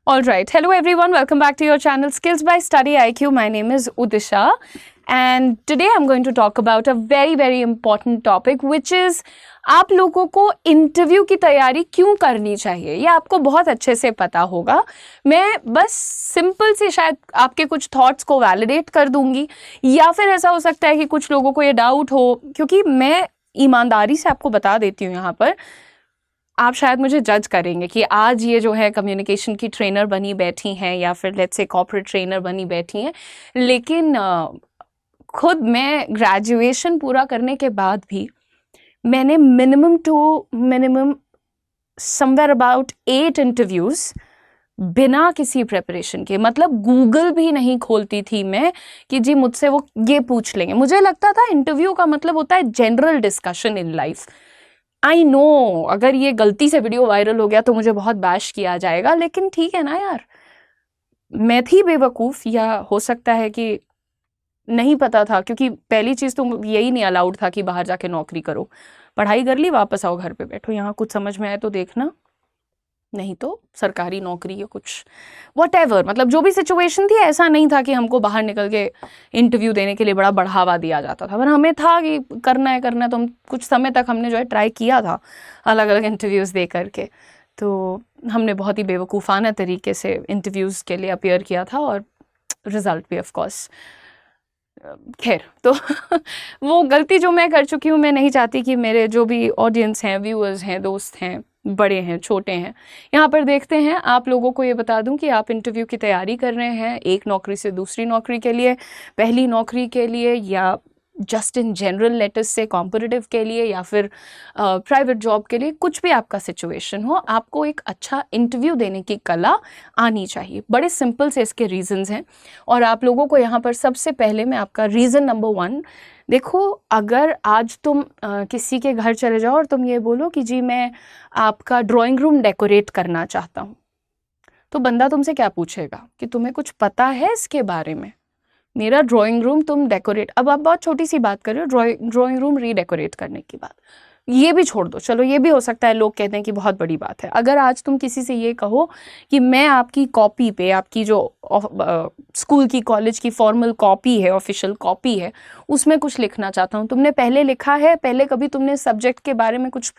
All right. Hello, everyone. Welcome back to your channel Skills by Study IQ. My name is Udisha. And today I'm going to talk about a very, very important topic, which is आप लोगों को interview की तैयारी क्यों करनी चाहिए। ये आपको बहुत अच्छे से पता होगा। मैं बस सिंपल से शायद आपके कुछ थॉट्स को वैलिडेट कर दूंगी, या फिर ऐसा हो सकता है कि कुछ लोगों को ये डाउट हो, क्योंकि मैं ईमानदारी से आपको बता देती हूँ यहाँ पर। आप शायद मुझे जज करेंगे कि आज ये जो है कम्युनिकेशन की ट्रेनर बनी बैठी हैं या फिर लेट्स से कॉर्पोरेट ट्रेनर बनी बैठी हैं, लेकिन खुद मैं ग्रेजुएशन पूरा करने के बाद भी मैंने minimum two minimum somewhere about 8 interviews बिना किसी प्रिपरेशन के, मतलब गूगल भी नहीं खोलती थी मैं कि जी मुझसे वो ये पूछ लेंगे। मुझे लगता था इंटरव्यू का मतलब होता है general discussion in life. I know अगर ये गलती से वीडियो वायरल हो गया तो मुझे बहुत बैश किया जाएगा, लेकिन ठीक है ना यार, मैं थी बेवकूफ़, या हो सकता है कि नहीं पता था, क्योंकि पहली चीज़ तो यही नहीं अलाउड था कि बाहर जाके नौकरी करो। पढ़ाई कर ली, वापस आओ घर पे बैठो, यहाँ कुछ समझ में आए तो देखना, नहीं तो सरकारी नौकरी या कुछ व्हाटएवर। मतलब जो भी सिचुएशन थी, ऐसा नहीं था कि हमको बाहर निकल के इंटरव्यू देने के लिए बड़ा बढ़ावा दिया जाता था, पर हमें था कि करना है तो हम कुछ समय तक हमने जो है ट्राई किया था अलग अलग इंटरव्यूज़ दे करके। तो हमने बहुत ही बेवकूफ़ाना तरीके से इंटरव्यूज़ के लिए अपीयर किया था और रिज़ल्ट भी ऑफ कोर्स खैर। तो वो गलती जो मैं कर चुकी हूँ, मैं नहीं चाहती कि मेरे जो भी ऑडियंस हैं, व्यूअर्स हैं, दोस्त हैं, बड़े हैं, छोटे हैं, यहाँ पर देखते हैं। आप लोगों को ये बता दूं कि आप इंटरव्यू की तैयारी कर रहे हैं एक नौकरी से दूसरी नौकरी के लिए, पहली नौकरी के लिए, या जस्ट इन जनरल लेटर्स से कॉम्पिटिटिव के लिए, या फिर प्राइवेट जॉब के लिए, कुछ भी आपका सिचुएशन हो, आपको एक अच्छा इंटरव्यू देने की कला आनी चाहिए। बड़े सिंपल से इसके रीज़न्स हैं, और आप लोगों को यहाँ पर सबसे पहले मैं आपका रीज़न नंबर 1 देखो। अगर आज तुम किसी के घर चले जाओ और तुम ये बोलो कि जी मैं आपका ड्राइंग रूम डेकोरेट करना चाहता हूँ, तो बंदा तुमसे क्या पूछेगा कि तुम्हें कुछ पता है इसके बारे में। मेरा ड्राइंग रूम तुम डेकोरेट, अब आप बहुत छोटी सी बात कर रहे हो, ड्राइंग रूम रीडेकोरेट करने की बात, ये भी छोड़ दो, चलो ये भी हो सकता है लोग कहते हैं कि बहुत बड़ी बात है। अगर आज तुम किसी से ये कहो कि मैं आपकी कॉपी पे, आपकी जो स्कूल की कॉलेज की फॉर्मल कॉपी है, ऑफिशियल कॉपी है, उसमें कुछ लिखना चाहता हूँ, तुमने पहले लिखा है, पहले कभी तुमने सब्जेक्ट के बारे में कुछ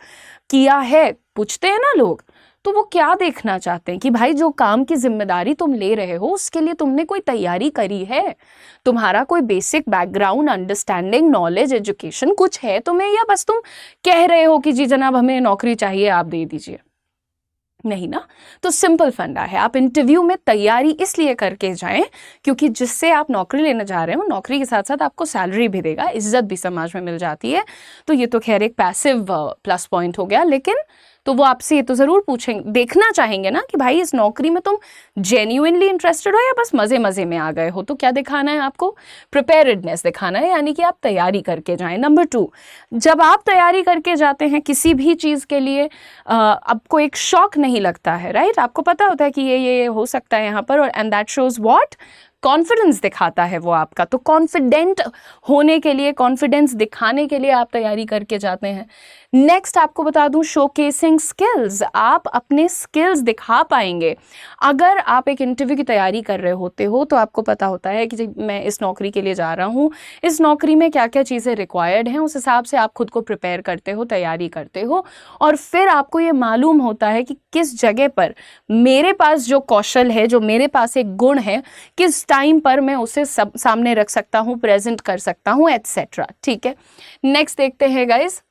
किया है, पूछते हैं ना लोग, तो वो क्या देखना चाहते हैं कि भाई जो काम की जिम्मेदारी तुम ले रहे हो उसके लिए तुमने कोई तैयारी करी है, तुम्हारा कोई basic background, understanding, knowledge, education कुछ है तुम्हें, या बस तुम कह रहे हो कि जी जनाब हमें नौकरी चाहिए, आप दे दीजिए। नहीं ना। तो सिंपल फंडा है, आप इंटरव्यू में तैयारी इसलिए करके जाएं क्योंकि जिससे आप नौकरी लेने जा रहे हो, नौकरी के साथ साथ आपको सैलरी भी देगा, इज्जत भी समाज में मिल जाती है। तो ये तो खैर एक पैसिव प्लस पॉइंट हो गया, लेकिन तो वो आपसे ये तो ज़रूर पूछेंगे, देखना चाहेंगे ना कि भाई इस नौकरी में तुम जेन्युइनली इंटरेस्टेड हो या बस मज़े मज़े में आ गए हो। तो क्या दिखाना है आपको? प्रिपेयर्डनेस दिखाना है, यानी कि आप तैयारी करके जाएं। नंबर 2, जब आप तैयारी करके जाते हैं किसी भी चीज़ के लिए, आपको एक शौक नहीं लगता है, राइट? आपको पता होता है कि ये हो सकता है यहाँ पर, और and that shows what, confidence दिखाता है वो आपका। तो कॉन्फिडेंट होने के लिए, कॉन्फिडेंस दिखाने के लिए आप तैयारी करके जाते हैं। नेक्स्ट आपको बता दूं, शोकेसिंग स्किल्स, आप अपने स्किल्स दिखा पाएंगे। अगर आप एक इंटरव्यू की तैयारी कर रहे होते हो तो आपको पता होता है कि मैं इस नौकरी के लिए जा रहा हूँ, इस नौकरी में क्या क्या चीज़ें रिक्वायर्ड हैं, उस हिसाब से आप खुद को प्रिपेयर करते हो, तैयारी करते हो, और फिर आपको ये मालूम होता है कि किस जगह पर मेरे पास जो कौशल है, जो मेरे पास एक गुण है, किस टाइम पर मैं उसे सामने रख सकता हूँ, प्रेजेंट कर सकता हूँ, एटसेट्रा। ठीक है, नेक्स्ट देखते हैं गाइस,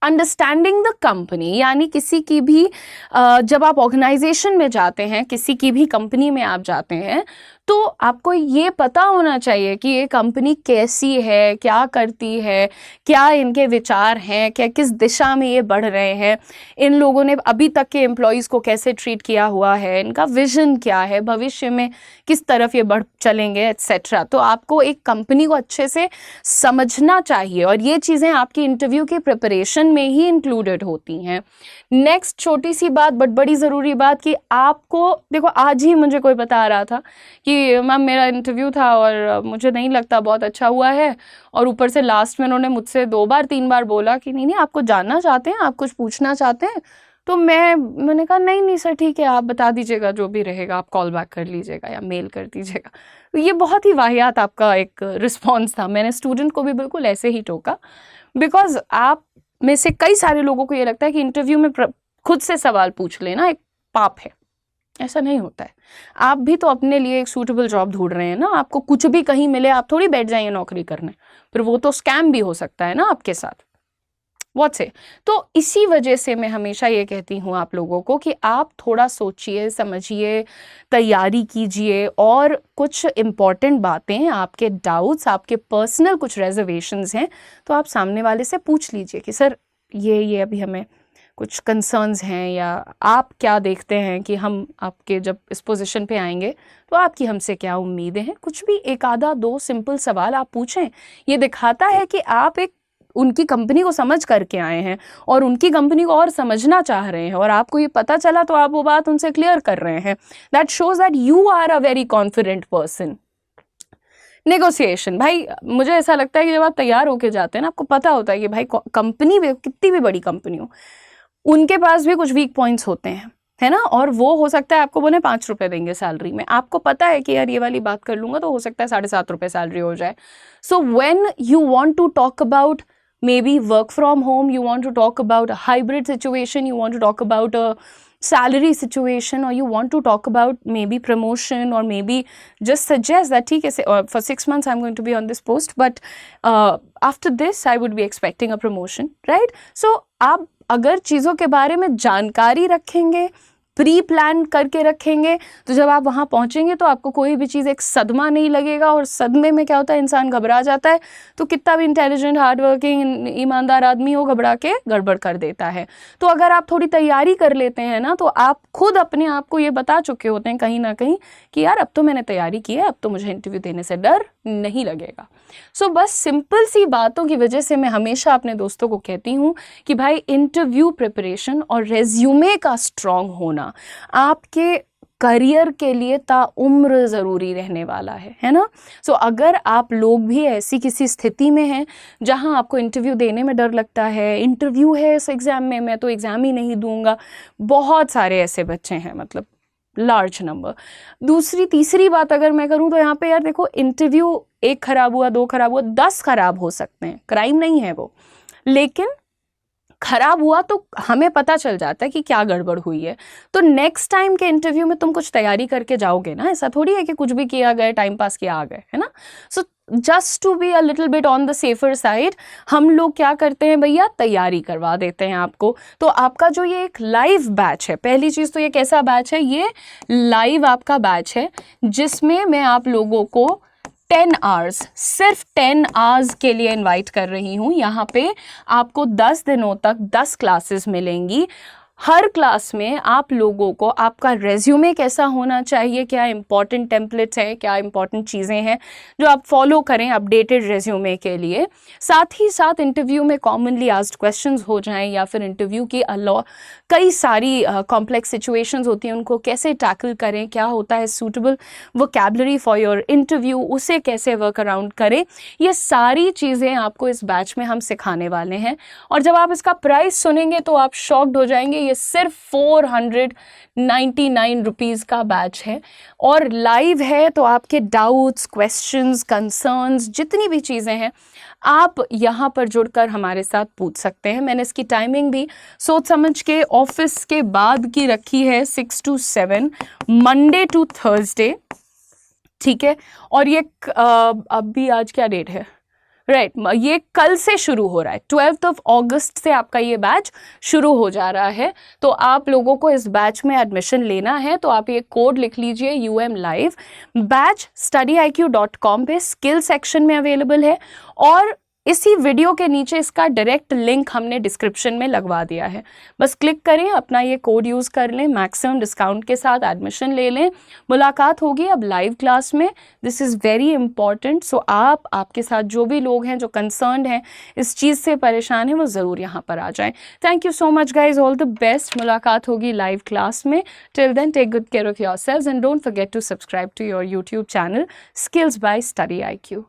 अंडरस्टैंडिंग द कंपनी, यानी किसी की भी जब आप ऑर्गेनाइजेशन में जाते हैं, किसी की भी कंपनी में आप जाते हैं, तो आपको ये पता होना चाहिए कि ये कंपनी कैसी है, क्या करती है, क्या इनके विचार हैं, क्या किस दिशा में ये बढ़ रहे हैं, इन लोगों ने अभी तक के एम्प्लॉयज़ को कैसे ट्रीट किया हुआ है, इनका विजन क्या है, भविष्य में किस तरफ ये बढ़ चलेंगे, एट्सेट्रा। तो आपको एक कंपनी को अच्छे से समझना चाहिए, और ये चीज़ें आपकी इंटरव्यू की प्रिपरेशन में ही इंक्लूडेड होती हैं। नेक्स्ट छोटी सी बात बट बड़ी ज़रूरी बात, कि आपको देखो, आज ही मुझे कोई बता रहा था कि मैम मेरा इंटरव्यू था और मुझे नहीं लगता बहुत अच्छा हुआ है, और ऊपर से लास्ट में उन्होंने मुझसे 2 बार 3 बार बोला कि नहीं नहीं आपको जानना चाहते हैं, आप कुछ पूछना चाहते हैं। तो मैंने कहा नहीं सर ठीक है, आप बता दीजिएगा जो भी रहेगा, आप कॉल बैक कर लीजिएगा या मेल कर दीजिएगा। तो ये बहुत ही वाहियात आपका एक रिस्पॉन्स था। मैंने स्टूडेंट को भी बिल्कुल ऐसे ही टोका, बिकॉज आप में से कई सारे लोगों को ये लगता है कि इंटरव्यू में खुद से सवाल पूछ लेना एक पाप है। ऐसा नहीं होता है। आप भी तो अपने लिए एक सूटेबल जॉब ढूंढ रहे हैं ना। आपको कुछ भी कहीं मिले आप थोड़ी बैठ जाइए नौकरी करने, फिर वो तो स्कैम भी हो सकता है ना आपके साथ। व्हाट से। तो इसी वजह से मैं हमेशा ये कहती हूँ आप लोगों को कि आप थोड़ा सोचिए, समझिए, तैयारी कीजिए, और कुछ इम्पॉर्टेंट बातें, आपके डाउट्स, आपके पर्सनल कुछ रिजर्वेशंस हैं तो आप सामने वाले से पूछ लीजिए कि सर ये अभी हमें कुछ कंसर्न्स हैं, या आप क्या देखते हैं कि हम आपके जब इस पोजीशन पे आएंगे तो आपकी हमसे क्या उम्मीदें हैं। कुछ भी एक आधा दो सिंपल सवाल आप पूछें। ये दिखाता है कि आप एक उनकी कंपनी को समझ करके आए हैं और उनकी कंपनी को और समझना चाह रहे हैं, और आपको ये पता चला तो आप वो बात उनसे क्लियर कर रहे हैं। That shows that you are a very confident person. Negotiation, भाई मुझे ऐसा लगता है कि जब आप तैयार होके जाते हैं ना, आपको पता होता है कि भाई कंपनी भी कितनी भी बड़ी कंपनी हो, उनके पास भी कुछ वीक पॉइंट्स होते हैं, है ना। और वो हो सकता है आपको बोले 5 रुपए देंगे सैलरी में, आपको पता है कि यार ये वाली बात कर लूंगा तो हो सकता है 7.5 रुपए सैलरी हो जाए। So when you want to talk about maybe work from home, you want to talk about a hybrid situation, you want to talk about a salary situation, or you want to talk about maybe promotion, or maybe just suggest that ठीक है for 6 months I'm going to be on this post, but after this I would be expecting a promotion, right? So आप अगर चीज़ों के बारे में जानकारी रखेंगे, प्री प्लान करके रखेंगे, तो जब आप वहाँ पहुँचेंगे तो आपको कोई भी चीज़ एक सदमा नहीं लगेगा। और सदमे में क्या होता है, इंसान घबरा जाता है, तो कितना भी इंटेलिजेंट, हार्ड वर्किंग, ईमानदार आदमी हो, घबरा के गड़बड़ कर देता है। तो अगर आप थोड़ी तैयारी कर लेते हैं ना, तो आप खुद अपने आप को ये बता चुके होते हैं कहीं ना कहीं कि यार अब तो मैंने तैयारी की है, अब तो मुझे इंटरव्यू देने से डर नहीं लगेगा। सो बस सिंपल सी बातों की वजह से मैं हमेशा अपने दोस्तों को कहती हूँ कि भाई इंटरव्यू प्रिपरेशन और रेज्यूमे का स्ट्रॉन्ग होना आपके करियर के लिए ताउम्र ज़रूरी रहने वाला है ना। सो अगर आप लोग भी ऐसी किसी स्थिति में हैं जहां आपको इंटरव्यू देने में डर लगता है, इंटरव्यू है इस एग्ज़ाम में, मैं तो एग्ज़ाम ही नहीं दूंगा, बहुत सारे ऐसे बच्चे हैं, मतलब लार्ज नंबर। दूसरी तीसरी बात अगर मैं करूं तो यहाँ पे यार देखो, इंटरव्यू 1 खराब हुआ, 2 खराब हुआ, 10 खराब हो सकते हैं, क्राइम नहीं है वो, लेकिन खराब हुआ तो हमें पता चल जाता है कि क्या गड़बड़ हुई है। तो नेक्स्ट टाइम के इंटरव्यू में तुम कुछ तैयारी करके जाओगे ना, ऐसा थोड़ी है कि कुछ भी किया गए, टाइम पास किया आ गए, है ना। So just to be a little bit on the safer side, हम लोग क्या करते हैं भैया, तैयारी करवा देते हैं आपको। तो आपका जो ये एक लाइव बैच है, पहली चीज़ तो ये कैसा बैच है, ये लाइव आपका बैच है जिसमें मैं आप लोगों को 10 आवर्स, सिर्फ 10 आवर्स के लिए इनवाइट कर रही हूँ। यहाँ पे आपको 10 दिनों तक 10 क्लासेस मिलेंगी। हर क्लास में आप लोगों को आपका रेज्यूमे कैसा होना चाहिए, क्या इंपॉर्टेंट टेम्पलेट्स हैं, क्या इंपॉर्टेंट चीज़ें हैं जो आप फॉलो करें अपडेटेड रेज्यूमे के लिए। साथ ही साथ इंटरव्यू में कॉमनली आस्क्ड क्वेश्चंस हो जाएं, या फिर इंटरव्यू की कई सारी कॉम्प्लेक्स सिचुएशंस होती हैं, उनको कैसे टैकल करें, क्या होता है suitable vocabulary for your interview, उसे कैसे वर्क अराउंड करें, ये सारी चीज़ें आपको इस बैच में हम सिखाने वाले हैं। और जब आप इसका प्राइस सुनेंगे तो आप शॉक्ड हो जाएंगे। ये सिर्फ 499 रुपीज़ का बैच है और लाइव है, तो आपके डाउट्स, क्वेश्चंस, कंसर्न्स, जितनी भी चीज़ें हैं आप यहाँ पर जुड़कर हमारे साथ पूछ सकते हैं। मैंने इसकी टाइमिंग भी सोच समझ के ऑफिस के बाद की रखी है, 6 to 7, मंडे टू थर्सडे, ठीक है। और ये अभी आज क्या डेट है, राइट, ये कल से शुरू हो रहा है, 12 अगस्त से आपका ये बैच शुरू हो जा रहा है। तो आप लोगों को इस बैच में एडमिशन लेना है तो आप ये कोड लिख लीजिए, UM Live। बैच studiiq.com पे स्किल सेक्शन में अवेलेबल है, और इसी वीडियो के नीचे इसका डायरेक्ट लिंक हमने डिस्क्रिप्शन में लगवा दिया है। बस क्लिक करें, अपना ये कोड यूज़ कर लें, मैक्सिमम डिस्काउंट के साथ एडमिशन ले लें। मुलाकात होगी अब लाइव क्लास में, दिस इज़ वेरी इंपॉर्टेंट। सो आपके साथ जो भी लोग हैं जो कंसर्न्ड हैं, इस चीज़ से परेशान हैं, वो ज़रूर यहाँ पर आ जाएं। Thank you so much guys, all the best. मुलाकात होगी लाइव क्लास में। Till then take good care of yourselves and don't forget to subscribe to your YouTube channel Skills by Study IQ।